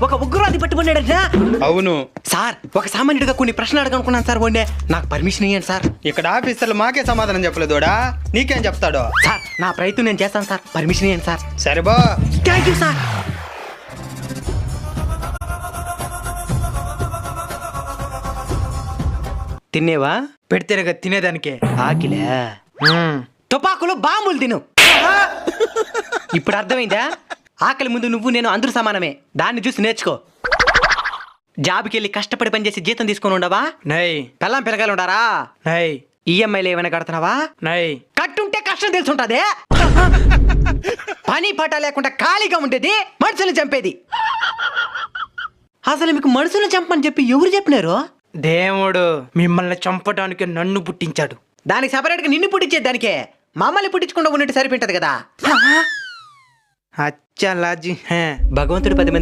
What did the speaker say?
ఒక ఉగ్రవాది పట్టుబడినాడంట. అవును సార్ ఒక సామాన్యుడిగా కొన్ని ప్రశ్నలు అడగనుకున్నాను సార్. వాడినే నాకు పర్మిషన్ ఇవ్వండి సార్. ఇక్కడ ఆఫీసర్లు మాకే సమాధానం చెప్పలేదోడా, నీకేం చెప్తాడో? సార్ నా ప్రయత్నం నేను చేస్తాను సార్. పర్మిషన్ ఇవ్వండి సార్. సరే బా. Thank you sir. తినేవా? పెడితేనే తినేదానికే. ఆకిలే తుపాకులు బాంబులు తిను. ఇప్పుడు అర్థమైందా? ఆకలి ముందు నువ్వు నేను అందరూ సమానమే. దాన్ని చూసి నేర్చుకో. జాబ్కి వెళ్ళి కష్టపడి పనిచేసి జీతం తీసుకొని ఉండవా? నై పెళ్ళాం పిల్లగాలు ఉండారా? నై ఈఎంఐలు ఏమైనా కడుతున్నావా? నై కట్టుంటే కష్టం తెలుసుంటదే. పని పాట లేకుండా ఖాళీగా ఉండేది మనుషులు చంపేది. అసలు మీకు మనుషులు చంపని చెప్పి ఎవరు చెప్పినారు? దేవుడు మిమ్మల్ని చంపడానికి నన్ను పుట్టించాడు. దానికి సపరేట్గా నిన్ను పుట్టించేది దానికే. మమ్మల్ని పుట్టించకుండా ఉన్నట్టు సరిపోయింటది కదా. అచ్చా లాజీ. భగవంతుడు 10 మంది